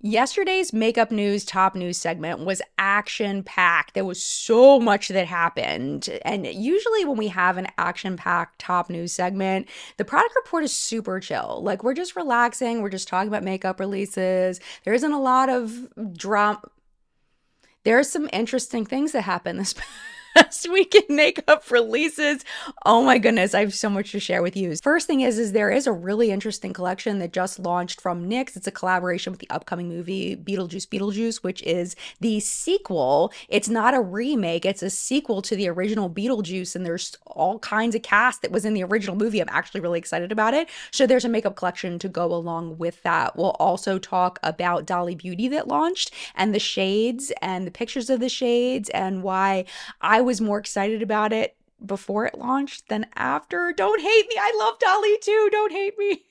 Yesterday's makeup news top news segment was action packed. There was so much that happened. And usually, when we have an action packed top news segment, the product report is super chill. Like, we're just relaxing, we're just talking about makeup releases. There isn't a lot of drama. There are some interesting things that happened this past week in makeup releases. Oh my goodness, I have so much to share with you. First thing is there is a really interesting collection that just launched from NYX. It's a collaboration with the upcoming movie Beetlejuice Beetlejuice, which is the sequel. It's not a remake, it's a sequel to the original Beetlejuice, and there's all kinds of cast that was in the original movie. I'm actually really excited about it. So there's a makeup collection to go along with that. We'll also talk about Dolly Beauty that launched and the shades and the pictures of the shades and why I was more excited about it before it launched than after. Don't hate me. I love Dolly too. Don't hate me.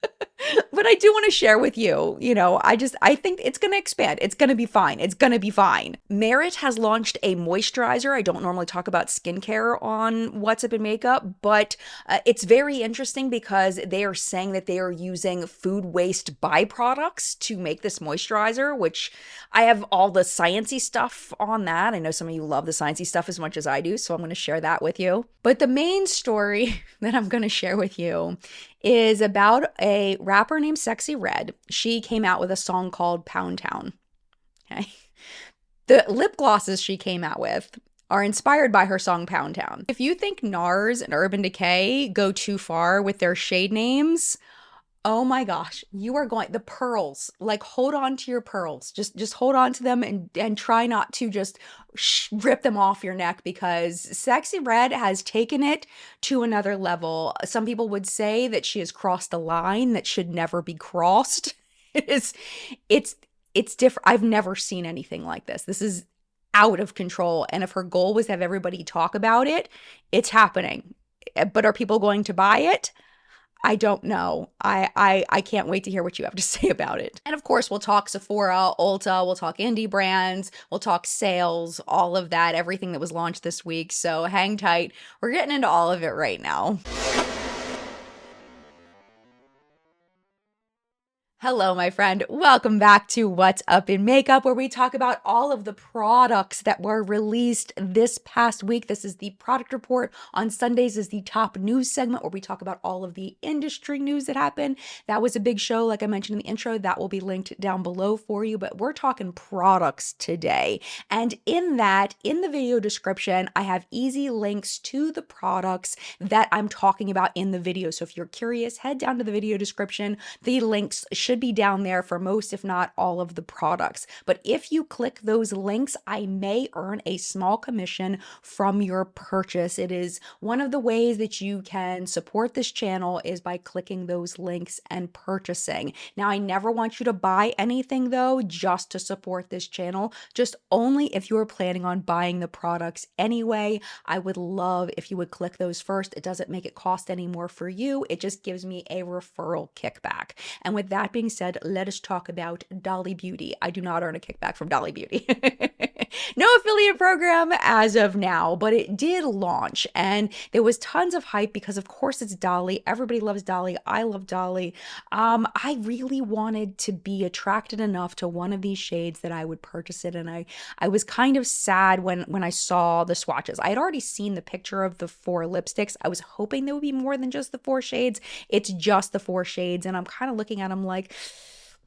But I do want to share with you, I think it's going to expand. It's going to be fine. It's going to be fine. Merit has launched a moisturizer. I don't normally talk about skincare on What's Up in Makeup, but it's very interesting because they are saying that they are using food waste byproducts to make this moisturizer, which I have all the sciencey stuff on that. I know some of you love the sciencey stuff as much as I do, so I'm going to share that with you. But the main story that I'm going to share with you is about a rapper named Sexyy Red. She came out with a song called Pound Town. Okay. The lip glosses she came out with are inspired by her song Pound Town. If you think NARS and Urban Decay go too far with their shade names, oh my gosh, you are going the pearls. Like, hold on to your pearls. Just hold on to them and try not to just rip them off your neck, because Sexyy Red has taken it to another level. Some people would say that she has crossed a line that should never be crossed. It's different. I've never seen anything like this. This is out of control. And if her goal was to have everybody talk about it, it's happening. But are people going to buy it? I don't know. I can't wait to hear what you have to say about it. And of course, we'll talk Sephora, Ulta, we'll talk indie brands, we'll talk sales, all of that, everything that was launched this week. So hang tight. We're getting into all of it right now. Hello, my friend. Welcome back to What's Up in Makeup, where we talk about all of the products that were released this past week. This is the product report. On Sundays is the top news segment, where we talk about all of the industry news that happened. That was a big show, like I mentioned in the intro. That will be linked down below for you, but we're talking products today. And in that, in the video description, I have easy links to the products that I'm talking about in the video. So if you're curious, head down to the video description. The links should be down there for most, if not all, of the products. But if you click those links, I may earn a small commission from your purchase. It is one of the ways that you can support this channel, is by clicking those links and purchasing. Now, I never want you to buy anything though, just to support this channel, just only if you are planning on buying the products anyway. I would love if you would click those first. It doesn't make it cost any more for you. It just gives me a referral kickback. And with that being said, let us talk about Dolly Beauty. I do not earn a kickback from Dolly Beauty. No affiliate program as of now, but it did launch and there was tons of hype because of course it's Dolly. Everybody loves Dolly. I love Dolly. I really wanted to be attracted enough to one of these shades that I would purchase it, and I was kind of sad when I saw the swatches. I had already seen the picture of the 4 lipsticks. I was hoping there would be more than just the 4 shades. It's just the 4 shades, and I'm kind of looking at them like,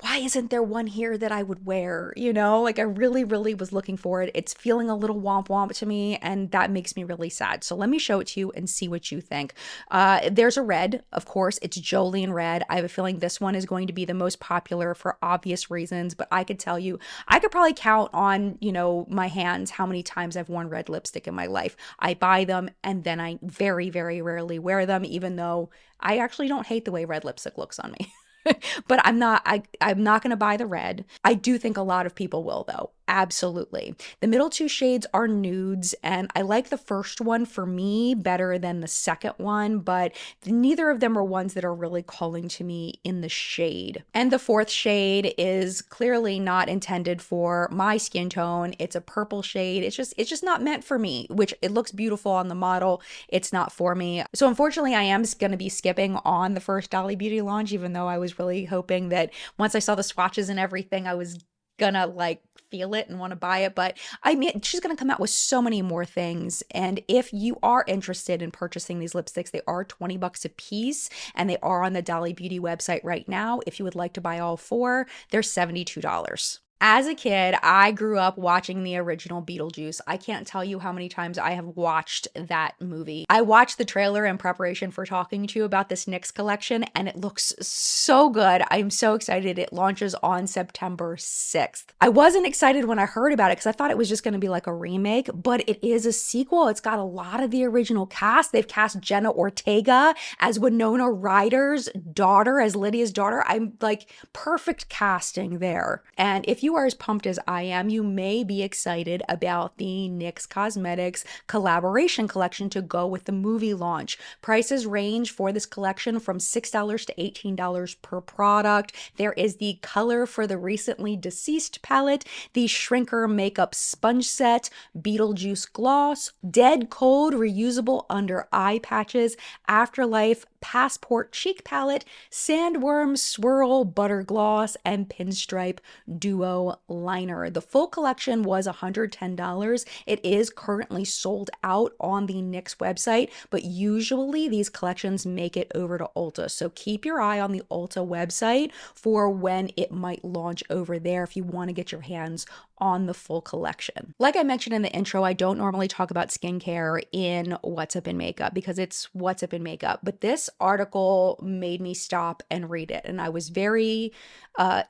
why isn't there one here that I would wear? Like, I really, really was looking for it. It's feeling a little womp womp to me, and that makes me really sad. So let me show it to you and see what you think. There's a red, of course. It's Jolene red. I have a feeling this one is going to be the most popular for obvious reasons, but I could tell you, I could probably count on, my hands how many times I've worn red lipstick in my life. I buy them and then I very, very rarely wear them, even though I actually don't hate the way red lipstick looks on me. But I'm not going to buy the red. I do think a lot of people will though. Absolutely. The middle 2 shades are nudes, and I like the first one for me better than the second one, but neither of them are ones that are really calling to me in the shade. And the 4th shade is clearly not intended for my skin tone. It's a purple shade. It's just not meant for me, which it looks beautiful on the model. It's not for me. So unfortunately, I am going to be skipping on the first Dolly Beauty launch, even though I was really hoping that once I saw the swatches and everything, I was gonna like feel it and want to buy it. But I mean, she's gonna come out with so many more things. And if you are interested in purchasing these lipsticks, they are 20 bucks a piece and they are on the Dolly Beauty website right now. If you would like to buy all four, they're $72. As a kid, I grew up watching the original Beetlejuice. I can't tell you how many times I have watched that movie. I watched the trailer in preparation for talking to you about this NYX collection, and it looks so good. I'm so excited. It launches on September 6th. I wasn't excited when I heard about it because I thought it was just going to be like a remake, but it is a sequel. It's got a lot of the original cast. They've cast Jenna Ortega as Winona Ryder's daughter, as Lydia's daughter. I'm like, perfect casting there. And if you are as pumped as I am, you may be excited about the NYX Cosmetics collaboration collection to go with the movie launch. Prices range for this collection from $6 to $18 per product. There is the Color for the Recently Deceased palette, the Shrinker Makeup Sponge Set, Beetlejuice Gloss, Dead Cold Reusable Under Eye Patches, Afterlife Passport Cheek Palette, Sandworm Swirl Butter Gloss, and Pinstripe Duo Liner. The full collection was $110. It is currently sold out on the NYX website, but usually these collections make it over to Ulta. So keep your eye on the Ulta website for when it might launch over there if you want to get your hands on the full collection. Like I mentioned in the intro, I don't normally talk about skincare in What's Up in Makeup because it's What's Up in Makeup, but this article made me stop and read it. And I was very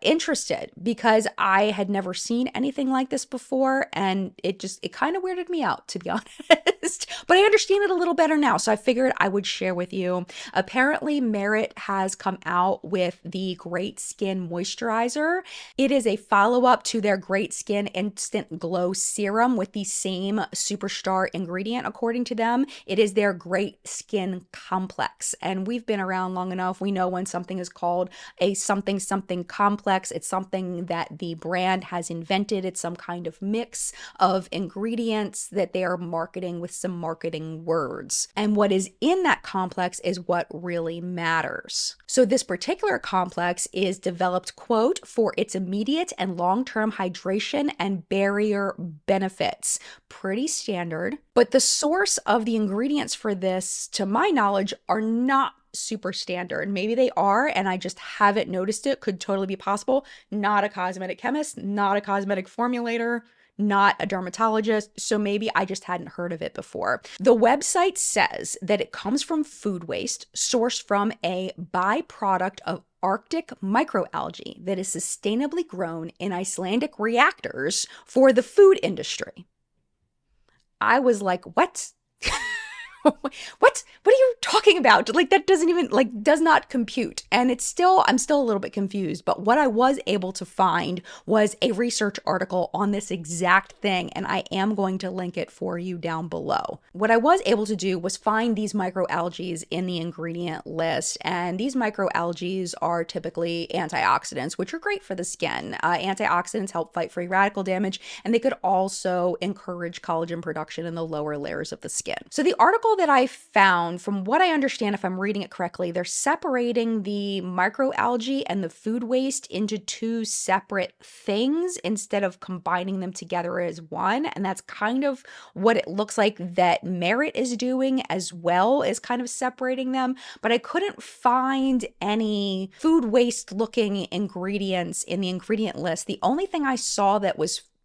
interested because I had never seen anything like this before. And it kind of weirded me out, to be honest, but I understand it a little better now. So I figured I would share with you. Apparently Merit has come out with the Great Skin Moisturizer. It is a follow-up to their Great Skin Instant Glow Serum with the same superstar ingredient, according to them. It is their Great Skin Complex. And we've been around long enough. We know when something is called a something complex, it's something that the brand has invented. It's some kind of mix of ingredients that they are marketing with some marketing words. And what is in that complex is what really matters. So this particular complex is developed, quote, for its immediate and long-term hydration and barrier benefits. Pretty standard. But the source of the ingredients for this, to my knowledge, are not super standard. Maybe they are, and I just haven't noticed it. Could totally be possible. Not a cosmetic chemist, not a cosmetic formulator, not a dermatologist, so maybe I just hadn't heard of it before. The website says that it comes from food waste sourced from a byproduct of Arctic microalgae that is sustainably grown in Icelandic reactors for the food industry. I was like, what? What are you talking about? Like, that doesn't even, like, does not compute. And I'm still a little bit confused. But what I was able to find was a research article on this exact thing. And I am going to link it for you down below. What I was able to do was find these microalgae in the ingredient list. And these microalgae are typically antioxidants, which are great for the skin. Antioxidants help fight free radical damage, and they could also encourage collagen production in the lower layers of the skin. So the article that I found, from what I understand, if I'm reading it correctly, they're separating the microalgae and the food waste into two separate things instead of combining them together as one. And that's kind of what it looks like that Merit is doing, as well as kind of separating them. But I couldn't find any food waste looking ingredients in the ingredient list. The only thing I saw that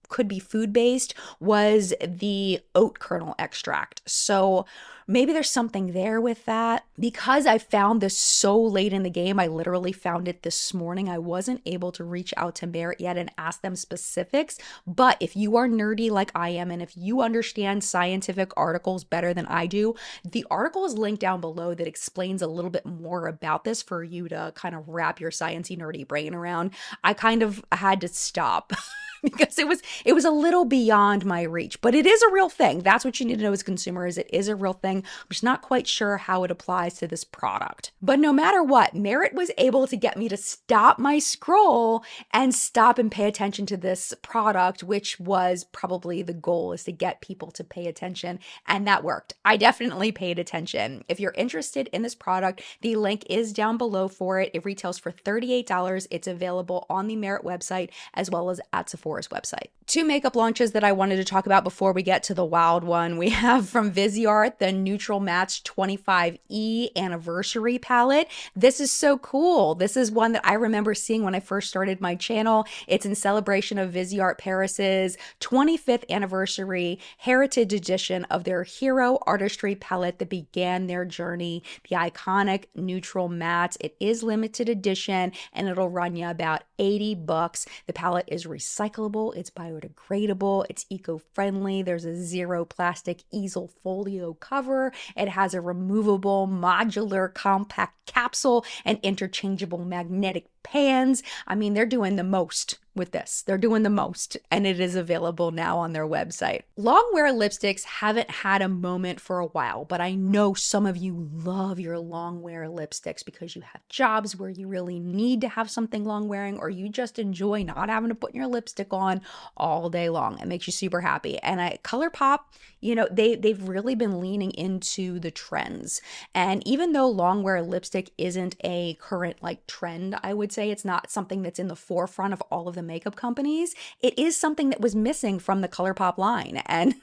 could be food-based was the oat kernel extract. So maybe there's something there with that. Because I found this so late in the game, I literally found it this morning. I wasn't able to reach out to Merit yet and ask them specifics. But if you are nerdy like I am, and if you understand scientific articles better than I do, the article is linked down below that explains a little bit more about this for you to kind of wrap your sciencey nerdy brain around. I kind of had to stop because it was a little beyond my reach, but it is a real thing. That's what you need to know as consumers. It is a real thing. I'm just not quite sure how it applies to this product. But no matter what, Merit was able to get me to stop my scroll and stop and pay attention to this product, which was probably the goal, is to get people to pay attention. And that worked. I definitely paid attention. If you're interested in this product, the link is down below for it. It retails for $38. It's available on the Merit website as well as at Sephora's website. Two makeup launches that I wanted to talk about before we get to the wild one. We have from Viseart the Neutral Match 25E Anniversary Palette. This is so cool. This is one that I remember seeing when I first started my channel. It's in celebration of Viseart Paris's 25th anniversary heritage edition of their Hero Artistry palette that began their journey, the iconic Neutral Matte. It is limited edition and it'll run you about $80. The palette is recyclable, it's biodegradable, it's eco-friendly. There's a zero plastic easel folio cover. It has a removable modular compact capsule and interchangeable magnetic pans. I mean, they're doing the most with this. They're doing the most, and it is available now on their website. Long wear lipsticks haven't had a moment for a while, but I know some of you love your long wear lipsticks because you have jobs where you really need to have something long wearing, or you just enjoy not having to put your lipstick on all day long. It makes you super happy. And ColourPop, you know, they've really been leaning into the trends. And even though long wear lipstick isn't a current like trend, I would say it's not something that's in the forefront of all of the makeup companies, it is something that was missing from the ColourPop line. And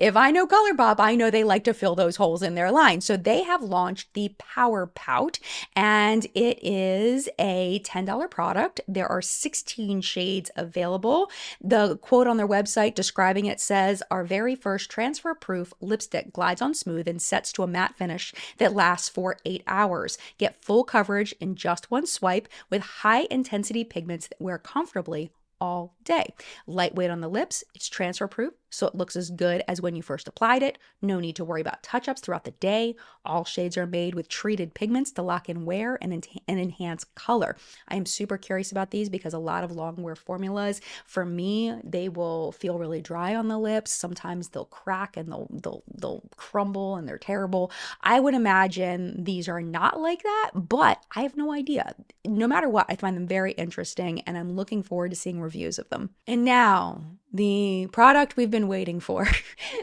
if I know ColourPop, I know they like to fill those holes in their line. So they have launched the Power Pout, and it is a $10 product. There are 16 shades available. The quote on their website describing it says, "Our very first transfer-proof lipstick glides on smooth and sets to a matte finish that lasts for 8 hours. Get full coverage in just one swipe with high-intensity pigments that wear comfortably all day. Lightweight on the lips, it's transfer proof, so it looks as good as when you first applied it. No need to worry about touch-ups throughout the day. All shades are made with treated pigments to lock in wear and enhance color." I am super curious about these because a lot of long wear formulas, for me, they will feel really dry on the lips. Sometimes they'll crack and they'll crumble and they're terrible. I would imagine these are not like that, but I have no idea. No matter what, I find them very interesting and I'm looking forward to seeing reviews of them. And now, the product we've been waiting for.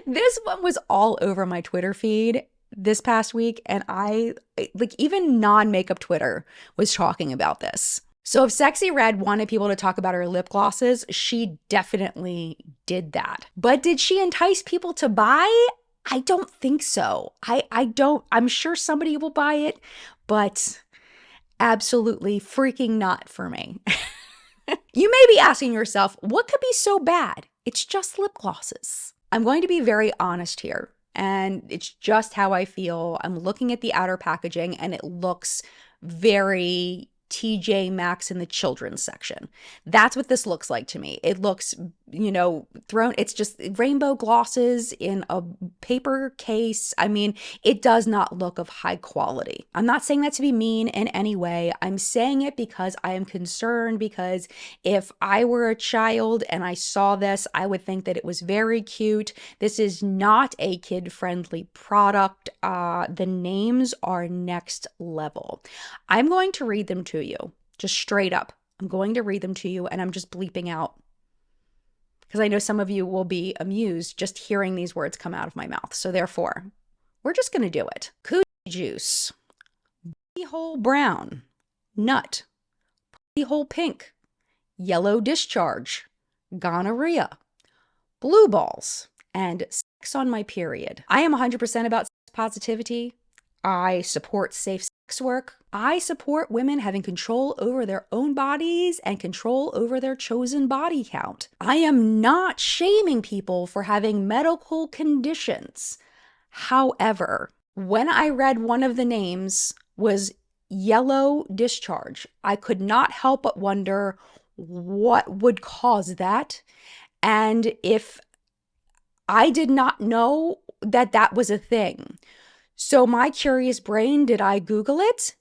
This one was all over my Twitter feed this past week, and I, like, even non-makeup Twitter was talking about this. So if Sexy Red wanted people to talk about her lip glosses, she definitely did that. But did she entice people to buy? I don't think so. I'm sure somebody will buy it, but absolutely freaking not for me. You may be asking yourself, what could be so bad? It's just lip glosses. I'm going to be very honest here, and it's just how I feel. I'm looking at the outer packaging, and it looks very TJ Maxx in the children's section. That's what this looks like to me. It looks, you know, it's just rainbow glosses in a paper case. I mean, it does not look of high quality. I'm not saying that to be mean in any way. I'm saying it because I am concerned, because if I were a child and I saw this, I would think that it was very cute. This is not a kid-friendly product. The names are next level. I'm going to read them to you, just straight up. I'm going to read them to you, and I'm just bleeping out because I know some of you will be amused just hearing these words come out of my mouth. So therefore, we're just going to do it. Cootie juice, booty hole brown, nut, booty hole pink, yellow discharge, gonorrhea, blue balls, and sex on my period. I am 100% about sex positivity. I support safe sex work. I support women having control over their own bodies and control over their chosen body count. I am not shaming people for having medical conditions. However, when I read one of the names was yellow discharge, I could not help but wonder what would cause that. And if I did not know that that was a thing. So my curious brain, did I Google it?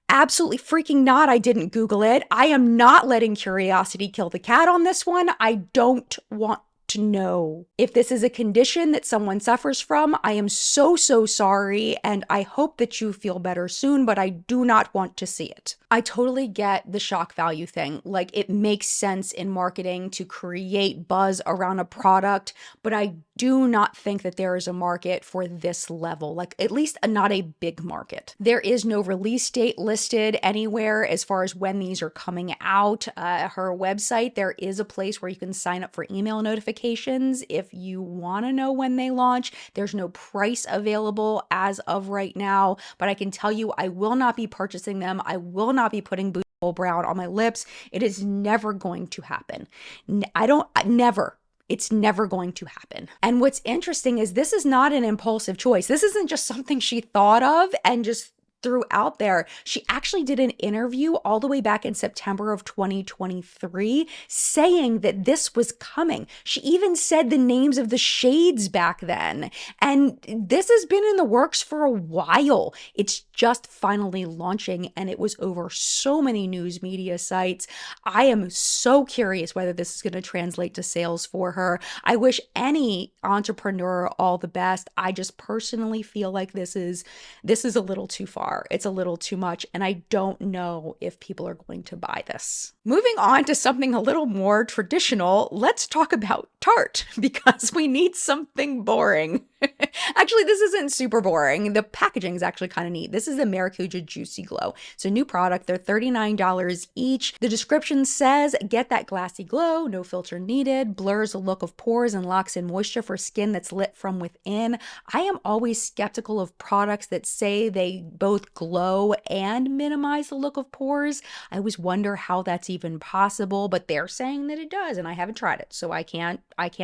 Absolutely freaking not. I didn't Google it. I am not letting curiosity kill the cat on this one. I don't want to know. If this is a condition that someone suffers from, I am so, so sorry, and I hope that you feel better soon, but I do not want to see it. I totally get the shock value thing. Like, it makes sense in marketing to create buzz around a product, but I do not think that there is a market for this level, like at least not a big market. There is no release date listed anywhere as far as when these are coming out. Her website, there is a place where you can sign up for email notifications if you want to know when they launch. There's no price available as of right now, but I can tell you I will not be purchasing them. I will not be putting Boot Brown on my lips. It is never going to happen. Never. It's never going to happen. And what's interesting is this is not an impulsive choice. This isn't just something she thought of and just threw out there. She actually did an interview all the way back in September of 2023 saying that this was coming. She even said the names of the shades back then. And this has been in the works for a while. It's just finally launching, and it was over so many news media sites. I am so curious whether this is going to translate to sales for her. I wish any entrepreneur all the best. I just personally feel like this is a little too far. It's a little too much, and I don't know if people are going to buy this. Moving on to something a little more traditional, let's talk about Tarte, because we need something boring. Actually, this isn't super boring. The packaging is actually kind of neat. This is the Maracujá Juicy Glow. It's a new product. They're $39 each. The description says, get that glassy glow, no filter needed, blurs the look of pores and locks in moisture for skin that's lit from within. I am always skeptical of products that say they both glow and minimize the look of pores. I always wonder how that's even possible, but they're saying that it does, and I haven't tried it, so I can't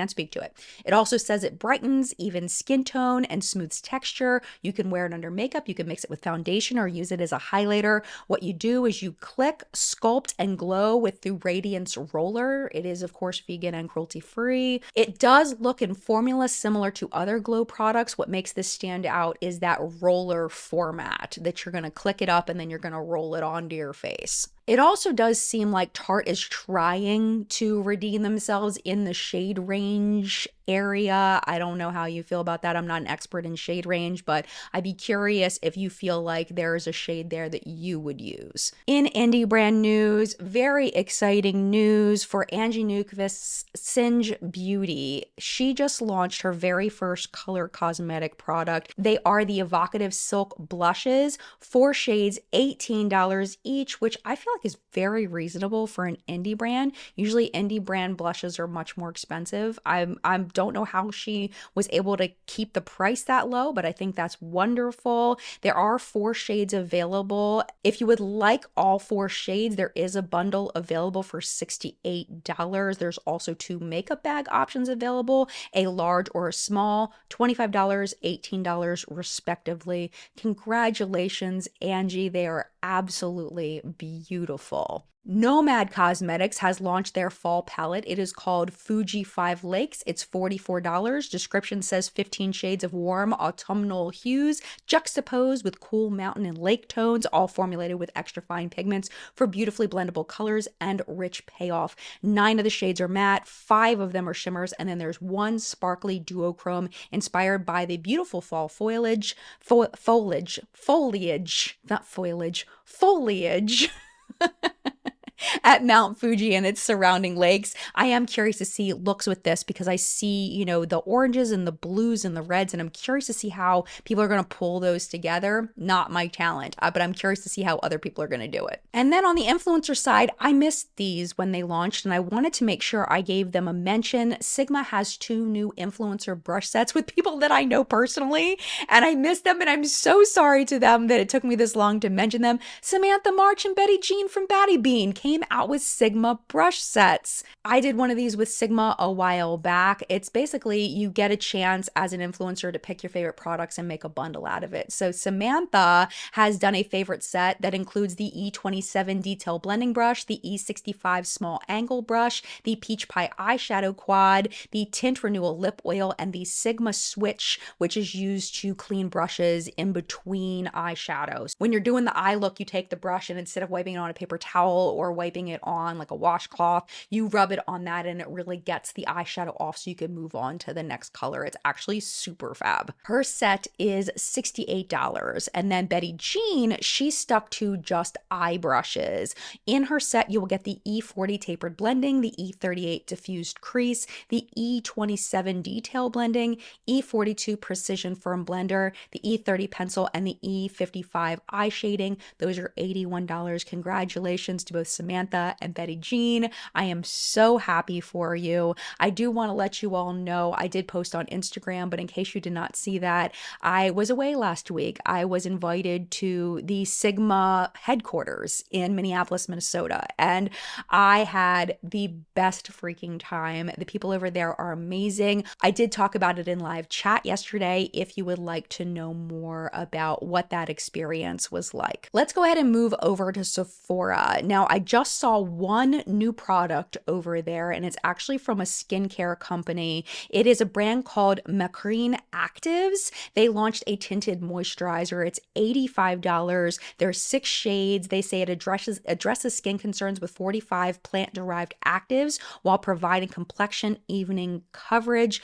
speak to it. It also says it brightens even skin tone and smooths texture. You can wear it under makeup, you can mix it with foundation, or use it as a highlighter. What you do is you click, sculpt, and glow with the Radiance Roller. It is, of course, vegan and cruelty-free. It does look in formula similar to other glow products. What makes this stand out is that roller format that you're going to click it up and then you're going to roll it onto your face. It also does seem like Tarte is trying to redeem themselves in the shade range area. I don't know how you feel about that. I'm not an expert in shade range, but I'd be curious if you feel like there's a shade there that you would use. In indie brand news, very exciting news for Angie Newquist's Singe Beauty. She just launched her very first color cosmetic product. They are the evocative silk blushes, 4 shades, $18 each, which I feel like is very reasonable for an indie brand. Usually indie brand blushes are much more expensive. I don't know how she was able to keep the price that low, but I think that's wonderful. There are 4 shades available. If you would like all 4 shades, there is a bundle available for $68. There's also 2 makeup bag options available, a large or a small, $25, $18 respectively. Congratulations, Angie. They are absolutely beautiful. Nomad Cosmetics has launched their fall palette. It is called Fuji 5 Lakes. It's $44. Description says 15 shades of warm autumnal hues juxtaposed with cool mountain and lake tones, all formulated with extra fine pigments for beautifully blendable colors and rich payoff. 9 of the shades are matte, 5 of them are shimmers, and then there's 1 sparkly duochrome inspired by the beautiful fall foliage. At Mount Fuji and its surrounding lakes. I am curious to see looks with this because I see, the oranges and the blues and the reds, and I'm curious to see how people are going to pull those together. Not my talent, but I'm curious to see how other people are going to do it. And then on the influencer side, I missed these when they launched, and I wanted to make sure I gave them a mention. Sigma has 2 new influencer brush sets with people that I know personally, and I missed them, and I'm so sorry to them that it took me this long to mention them. Samantha March and Betty Jean from Batty Bean came came out with Sigma brush sets. I did one of these with Sigma a while back. It's basically you get a chance as an influencer to pick your favorite products and make a bundle out of it. So Samantha has done a favorite set that includes the E27 detail blending brush, the E65 small angle brush, the Peach Pie eyeshadow quad, the Tint Renewal lip oil, and the Sigma switch, which is used to clean brushes in between eyeshadows. When you're doing the eye look, you take the brush and instead of wiping it on a paper towel or wiping it on like a washcloth, you rub it on that and it really gets the eyeshadow off so you can move on to the next color. It's actually super fab. Her set is $68. And then Betty Jean, she stuck to just eye brushes. In her set, you will get the E40 tapered blending, the E38 diffused crease, the E27 detail blending, E42 precision firm blender, the E30 pencil, and the E55 eye shading. Those are $81. Congratulations to both Samantha and Betty Jean. I am so happy for you. I do want to let you all know I did post on Instagram, but in case you did not see that, I was away last week. I was invited to the Sigma headquarters in Minneapolis, Minnesota, and I had the best freaking time. The people over there are amazing. I did talk about it in live chat yesterday if you would like to know more about what that experience was like. Let's go ahead and move over to Sephora. Now, I just saw one new product over there, and it's actually from a skincare company. It is a brand called MACRENE Actives. They launched a tinted moisturizer. It's $85. There's 6 shades. They say it addresses skin concerns with 45 plant-derived actives while providing complexion evening coverage.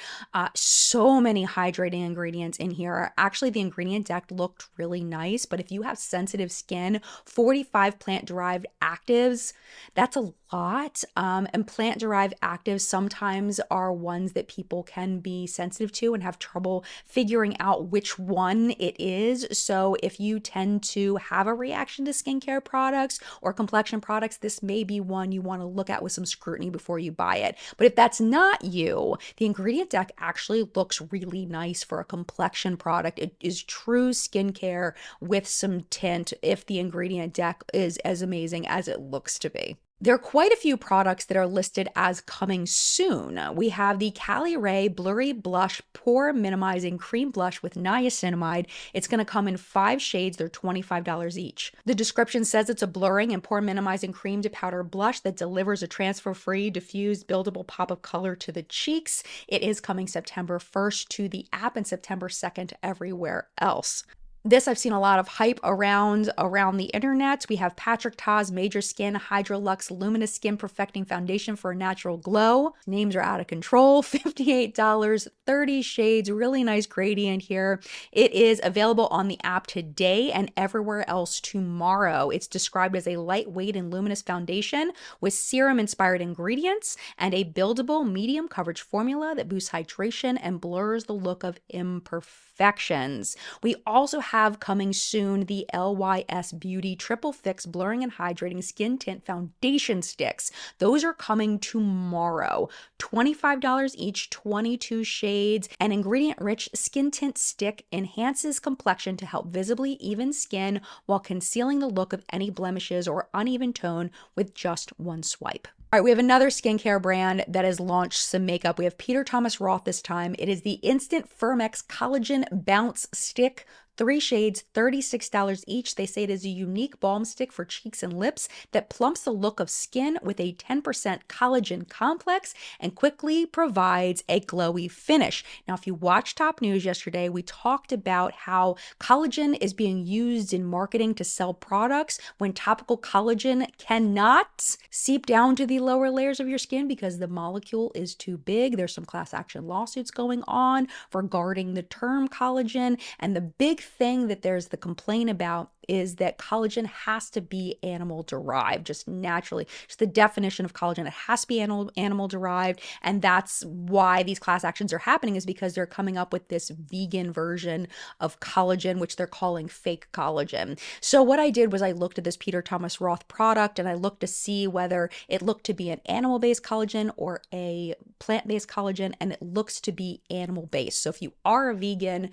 So many hydrating ingredients in here. Actually, the ingredient deck looked really nice, but if you have sensitive skin, 45 plant-derived actives, that's a lot. And plant-derived actives sometimes are ones that people can be sensitive to and have trouble figuring out which one it is. So if you tend to have a reaction to skincare products or complexion products, this may be one you want to look at with some scrutiny before you buy it. But if that's not you, the ingredient deck actually looks really nice for a complexion product. It is true skincare with some tint if the ingredient deck is as amazing as it looks to be. There are quite a few products that are listed as coming soon. We have the Caliray Blurry Blush Pore Minimizing Cream Blush with Niacinamide. It's going to come in 5 shades. They're $25 each. The description says it's a blurring and pore minimizing cream to powder blush that delivers a transfer-free, diffused, buildable pop of color to the cheeks. It is coming September 1st to the app and September 2nd everywhere else. This I've seen a lot of hype around the internet. We have Patrick Ta's Major Skin Hydrolux Luminous Skin Perfecting Foundation for a natural glow. Names are out of control. $58, 30 shades, really nice gradient here. It is available on the app today and everywhere else tomorrow. It's described as a lightweight and luminous foundation with serum-inspired ingredients and a buildable medium coverage formula that boosts hydration and blurs the look of imperfections. We also have coming soon the LYS Beauty Triple Fix Blurring and Hydrating Skin Tint Foundation Sticks. Those are coming tomorrow. $25 each, 22 shades. An ingredient-rich skin tint stick enhances complexion to help visibly even skin while concealing the look of any blemishes or uneven tone with just one swipe. All right, we have another skincare brand that has launched some makeup. We have Peter Thomas Roth this time. It is the Instant Firmex Collagen Bounce Stick. 3 shades, $36 each. They say it is a unique balm stick for cheeks and lips that plumps the look of skin with a 10% collagen complex and quickly provides a glowy finish. Now, if you watched Top News yesterday, we talked about how collagen is being used in marketing to sell products when topical collagen cannot seep down to the lower layers of your skin because the molecule is too big. There's some class action lawsuits going on regarding the term collagen, and the big thing that there's the complaint about is that collagen has to be animal derived, just naturally. Just the definition of collagen, it has to be animal derived. And that's why these class actions are happening, is because they're coming up with this vegan version of collagen, which they're calling fake collagen. So what I did was I looked at this Peter Thomas Roth product and I looked to see whether it looked to be an animal-based collagen or a plant-based collagen, and it looks to be animal-based. So if you are a vegan,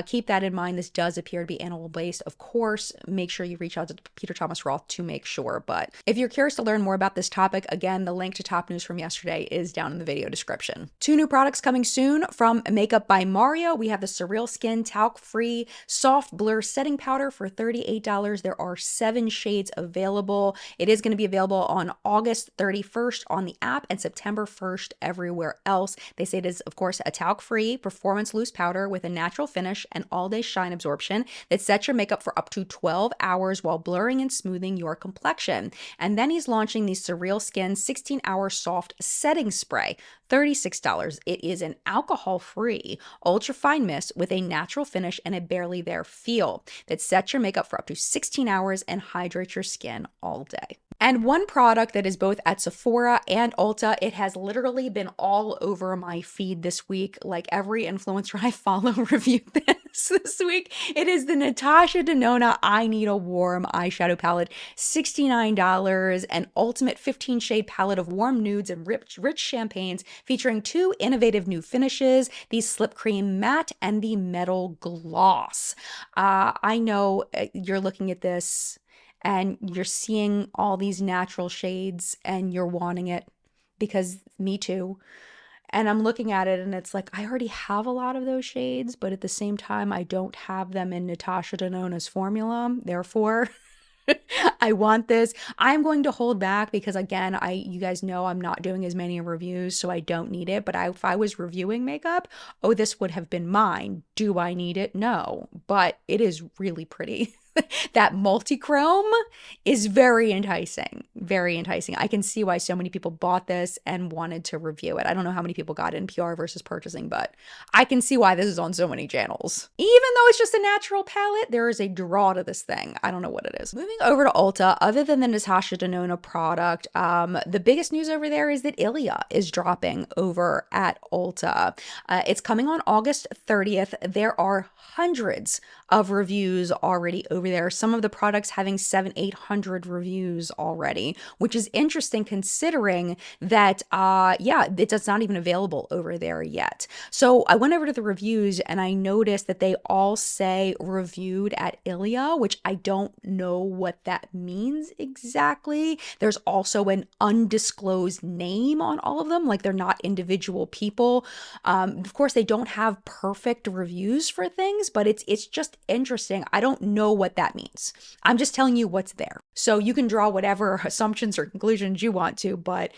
keep that in mind. This does appear to be animal-based. Of course, course, make sure you reach out to Peter Thomas Roth to make sure. But if you're curious to learn more about this topic, again, the link to top news from yesterday is down in the video description. 2 new products coming soon from Makeup by Mario. We have the Surreal Skin Talc-Free Soft Blur Setting Powder for $38. There are 7 shades available. It is going to be available on August 31st on the app and September 1st everywhere else. They say it is, of course, a talc-free performance loose powder with a natural finish and all-day shine absorption that sets your makeup for up to 12 hours while blurring and smoothing your complexion. And then he's launching the Surreal Skin 16-hour soft setting spray, $36. It is an alcohol-free, ultra-fine mist with a natural finish and a barely there feel that sets your makeup for up to 16 hours and hydrates your skin all day. And one product that is both at Sephora and Ulta, it has literally been all over my feed this week. Like every influencer I follow reviewed this week. It is the Natasha Denona I Need a Warm eyeshadow palette, $69, an ultimate 15 shade palette of warm nudes and rich champagnes featuring 2 innovative new finishes, the Slip Cream Matte and the Metal Gloss. I know you're looking at this and you're seeing all these natural shades and you're wanting it, because me too. And I'm looking at it and it's like, I already have a lot of those shades, but at the same time, I don't have them in Natasha Denona's formula. Therefore, I want this. I'm going to hold back because, again, you guys know I'm not doing as many reviews, so I don't need it. But if I was reviewing makeup, oh, this would have been mine. Do I need it? No, but it is really pretty. That multi-chrome is very enticing, very enticing. I can see why so many people bought this and wanted to review it. I don't know how many people got it in PR versus purchasing, but I can see why this is on so many channels. Even though it's just a natural palette, there is a draw to this thing. I don't know what it is. Moving over to Ulta, other than the Natasha Denona product, the biggest news over there is that Ilia is dropping over at Ulta. It's coming on August 30th. There are hundreds of reviews already over there. Some of the products having 700-800 reviews already, which is interesting considering that, it's not even available over there yet. So I went over to the reviews and I noticed that they all say reviewed at Ilia, which I don't know what that means exactly. There's also an undisclosed name on all of them, like they're not individual people. Of course, they don't have perfect reviews for things, but it's just interesting. I don't know what that means. I'm just telling you what's there. So you can draw whatever assumptions or conclusions you want to, but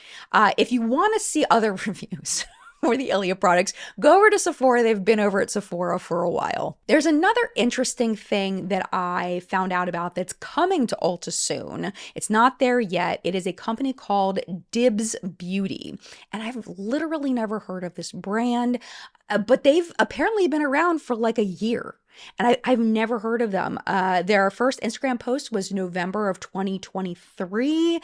if you want to see other reviews for the Ilia products, go over to Sephora. They've been over at Sephora for a while. There's another interesting thing that I found out about that's coming to Ulta soon. It's not there yet. It is a company called Dibs Beauty. And I've literally never heard of this brand, but they've apparently been around for like a year. And I've never heard of them. Their first Instagram post was November of 2023.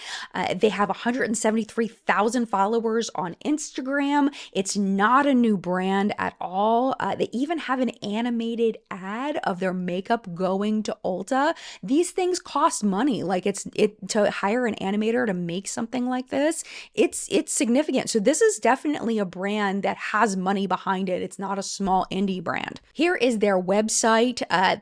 They have 173,000 followers on Instagram. It's not a new brand at all. They even have an animated ad of their makeup going to Ulta. These things cost money. Like to hire an animator to make something like this, it's significant. So this is definitely a brand that has money behind it. It's not a small indie brand. Here is their website.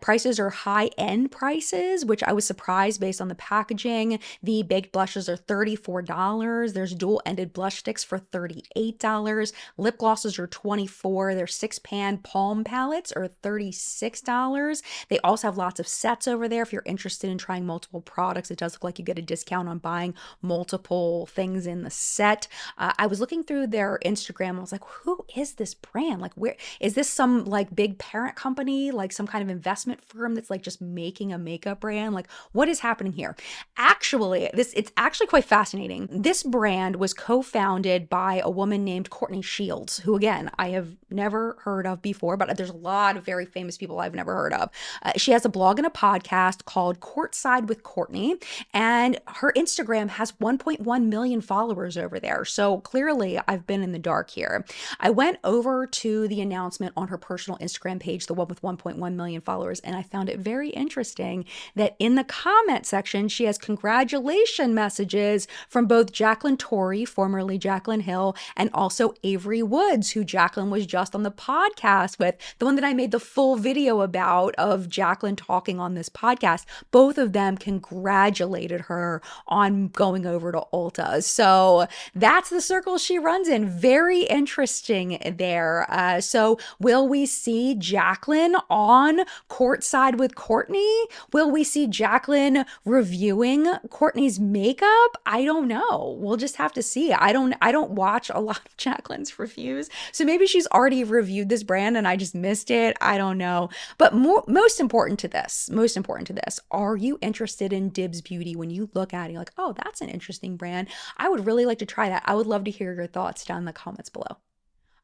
Prices are high-end prices, which I was surprised based on the packaging. The baked blushes are $34. There's dual-ended blush sticks for $38. Lip glosses are $24. Their 6-pan palm palettes are $36. They also have lots of sets over there if you're interested in trying multiple products. It does look like you get a discount on buying multiple things in the set. I was looking through their Instagram. I was like, who is this brand? Like, where is this? Some like big parent company, like some kind of investment firm that's like just making a makeup brand? Like, what is happening here? Actually, it's actually quite fascinating. This brand was co-founded by a woman named Courtney Shields, who again, I have never heard of before, but there's a lot of very famous people I've never heard of. She has a blog and a podcast called Courtside with Courtney, and her Instagram has 1.1 million followers over there. So clearly I've been in the dark here. I went over to the announcement on her personal Instagram page, the one with 1.1 1.1 million followers. And I found it very interesting that in the comment section, she has congratulation messages from both Jacqueline Torrey, formerly Jacqueline Hill, and also Avery Woods, who Jacqueline was just on the podcast with, the one that I made the full video about of Jacqueline talking on this podcast. Both of them congratulated her on going over to Ulta. So that's the circle she runs in. Very interesting there. So will we see Jacqueline on courtside with Kourtney? Will we see Jacqueline reviewing Kourtney's makeup? I don't know. We'll just have to see. I don't watch a lot of Jacqueline's reviews. So maybe she's already reviewed this brand and I just missed it. I don't know. But most important to this, are you interested in Dibs Beauty? When you look at it, you're like, oh, that's an interesting brand. I would really like to try that. I would love to hear your thoughts down in the comments below.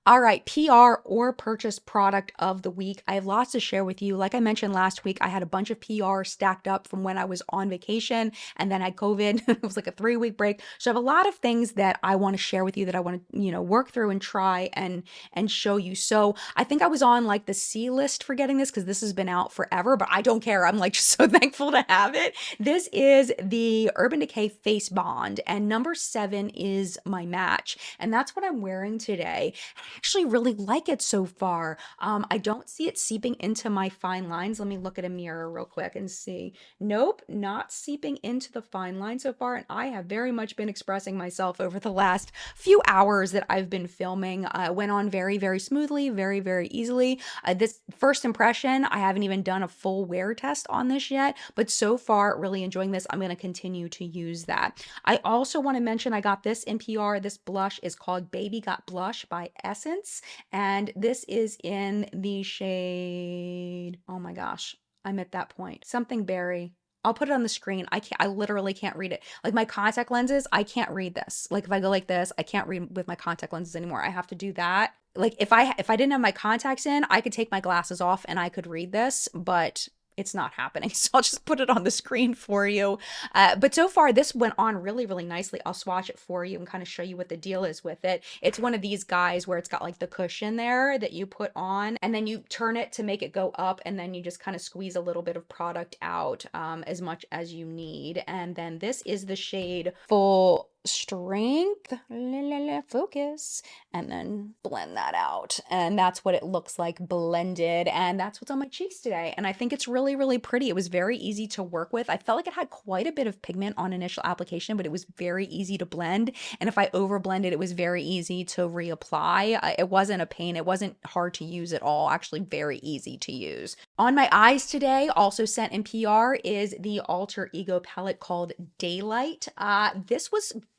All right, PR or purchase product of the week. I have lots to share with you. Like I mentioned last week, I had a bunch of PR stacked up from when I was on vacation and then had COVID. It was like a 3-week break. So I have a lot of things that I want to share with you that I want to, work through and try and show you. So I think I was on like the C list for getting this because this has been out forever, but I don't care. I'm like just so thankful to have it. This is the Urban Decay Face Bond and number 7 is my match. And that's what I'm wearing today. Actually really like it so far. I don't see it seeping into my fine lines. Let me look at a mirror real quick and see. Nope, not seeping into the fine line so far. And I have very much been expressing myself over the last few hours that I've been filming. Went on very, very smoothly, very, very easily. This first impression, I haven't even done a full wear test on this yet, but so far really enjoying this. I'm going to continue to use that. I also want to mention I got this in PR. This blush is called Baby Got Blush by Essence. And this is in the shade, oh my gosh, I'm at that point. Something berry. I'll put it on the screen. I literally can't read it. Like my contact lenses, I can't read this. Like if I go like this, I can't read with my contact lenses anymore. I have to do that. Like if I didn't have my contacts in, I could take my glasses off and I could read this, but it's not happening. So I'll just put it on the screen for you. But so far this went on really, really nicely. I'll swatch it for you and kind of show you what the deal is with it. It's one of these guys where it's got like the cushion there that you put on and then you turn it to make it go up and then you just kind of squeeze a little bit of product out as much as you need. And then this is the shade Full Strength, focus, and then blend that out. And that's what it looks like blended. And that's what's on my cheeks today. And I think it's really, really pretty. It was very easy to work with. I felt like it had quite a bit of pigment on initial application, but it was very easy to blend. And if I over blended, it was very easy to reapply. It wasn't a pain. It wasn't hard to use at all. Actually, very easy to use. On my eyes today, also sent in PR, is the Alter Ego palette called Daylight.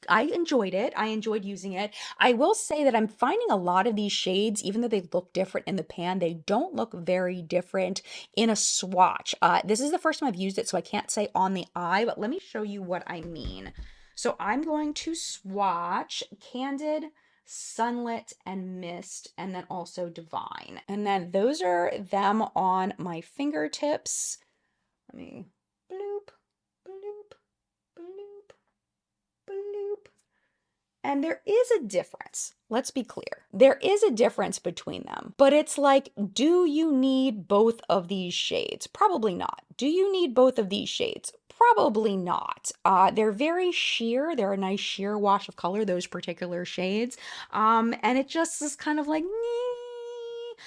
I enjoyed it. I enjoyed using it. I will say that I'm finding a lot of these shades, even though they look different in the pan, they don't look very different in a swatch. This is the first time I've used it, so I can't say on the eye, but let me show you what I mean. So I'm going to swatch Candid, Sunlit, and Mist, and then also Divine. And then those are them on my fingertips. Let me bloop, bloop, bloop, bloop. And there is a difference. Let's be clear. There is a difference between them, but it's like, do you need both of these shades? Probably not. Do you need both of these shades? Probably not. They're very sheer. They're a nice sheer wash of color, those particular shades. And it just is kind of like,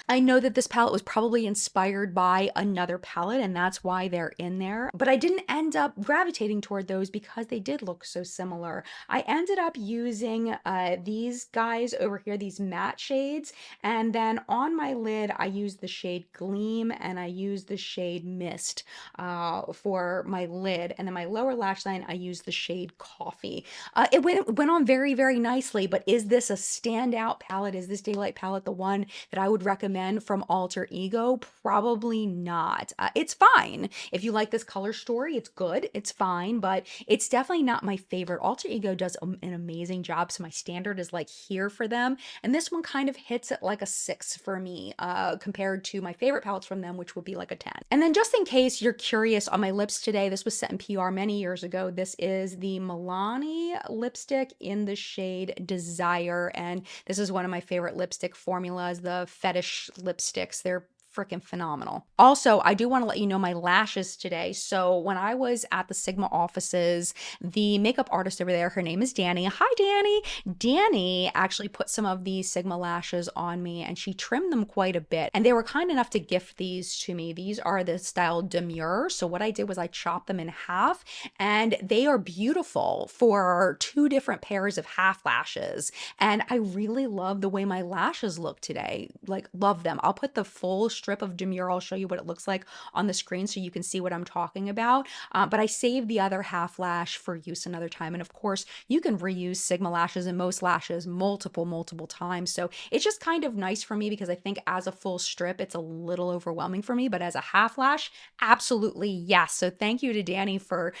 I know that this palette was probably inspired by another palette and that's why they're in there, but I didn't end up gravitating toward those because they did look so similar. I ended up using these guys over here, these matte shades, and then on my lid I used the shade Gleam and I used the shade Mist for my lid, and then my lower lash line I used the shade Coffee. It went on very, very nicely, but is this a standout palette? Is this Daylight palette the one that I would recommend from Alter Ego? Probably not. It's fine. If you like this color story, it's good. It's fine, but it's definitely not my favorite. Alter Ego does an amazing job, so my standard is like here for them. And this one kind of hits at like a 6 for me compared to my favorite palettes from them, which would be like a 10. And then just in case you're curious, on my lips today, this was set in PR many years ago. This is the Milani lipstick in the shade Desire. And this is one of my favorite lipstick formulas, the Fetish lipsticks. They're freaking phenomenal. Also, I do want to let you know my lashes today. So when I was at the Sigma offices, the makeup artist over there, her name is Danny. Hi, Danny. Danny actually put some of these Sigma lashes on me and she trimmed them quite a bit. And they were kind enough to gift these to me. These are the style Demure. So what I did was I chopped them in half and they are beautiful for two different pairs of half lashes. And I really love the way my lashes look today. Like, love them. I'll put the full strip of Demure. I'll show you what it looks like on the screen so you can see what I'm talking about. But I saved the other half lash for use another time. And of course, you can reuse Sigma lashes and most lashes multiple times. So it's just kind of nice for me because I think as a full strip, it's a little overwhelming for me. But as a half lash, absolutely yes. So thank you to Danny for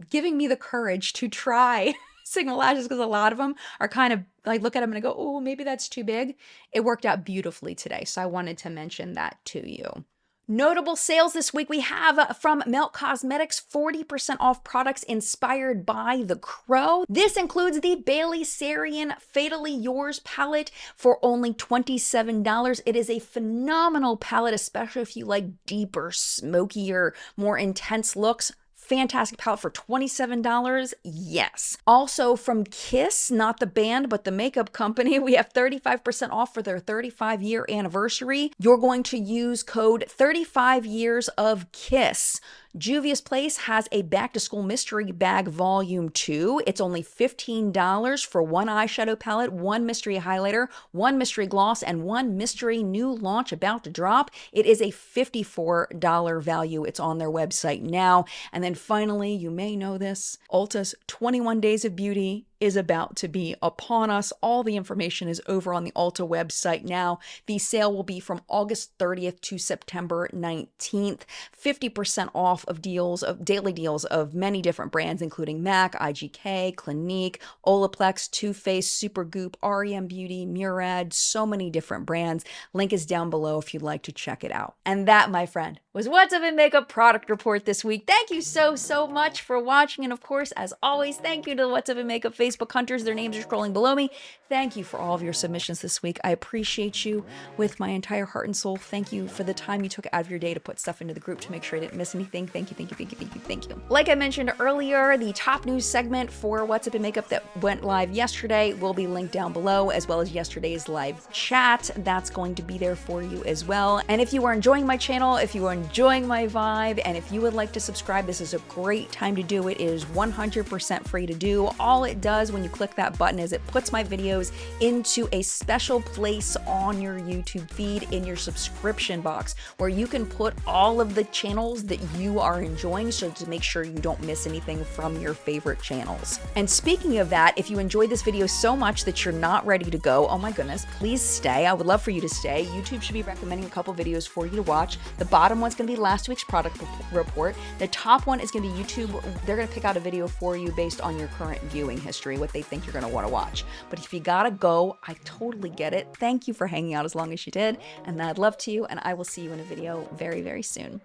giving me the courage to try Sigma lashes, because a lot of them are kind of like, look at them and I go, oh, maybe that's too big. It worked out beautifully today. So I wanted to mention that to you. Notable sales this week we have from Melt Cosmetics, 40% off products inspired by The Crow. This includes the Bailey Sarian Fatally Yours palette for only $27. It is a phenomenal palette, especially if you like deeper, smokier, more intense looks. Fantastic palette for $27. Yes. Also from Kiss, not the band, but the makeup company, we have 35% off for their 35-year anniversary. You're going to use code 35 years of Kiss. Juvia's Place has a back to school mystery bag volume 2. It's only $15 for one eyeshadow palette, one mystery highlighter, one mystery gloss, and one mystery new launch about to drop. It is a $54 value. It's on their website now. And then finally, you may know this, Ulta's 21 Days of Beauty is about to be upon us. All the information is over on the Ulta website now. The sale will be from August 30th to September 19th. 50% off of deals, of daily deals of many different brands, including MAC, IGK, Clinique, Olaplex, Too Faced, Supergoop, REM Beauty, Murad, so many different brands. Link is down below if you'd like to check it out. And that, my friend, was What's Up in Makeup product report this week. Thank you so much for watching. And of course, as always, thank you to the What's Up in Makeup Facebook hunters. Their names are scrolling below me. Thank you for all of your submissions this week. I appreciate you with my entire heart and soul. Thank you for the time you took out of your day to put stuff into the group to make sure I didn't miss anything. Thank you. Like I mentioned earlier, the top news segment for What's Up in Makeup that went live yesterday will be linked down below, as well as yesterday's live chat. That's going to be there for you as well. And if you are enjoying my channel, if you are enjoying my vibe, and if you would like to subscribe, this is a great time to do it. It is 100% free to do. All it does when you click that button is it puts my videos into a special place on your YouTube feed in your subscription box where you can put all of the channels that you are enjoying, so to make sure you don't miss anything from your favorite channels. And speaking of that, if you enjoyed this video so much that you're not ready to go, oh my goodness, please stay. I would love for you to stay. YouTube should be recommending a couple videos for you to watch. The bottom one's going to be last week's product report. The top one is going to be YouTube. They're going to pick out a video for you based on your current viewing history, what they think you're going to want to watch. But if you gotta go, I totally get it. Thank you for hanging out as long as you did, and I'd love to, and I will see you in a video very soon.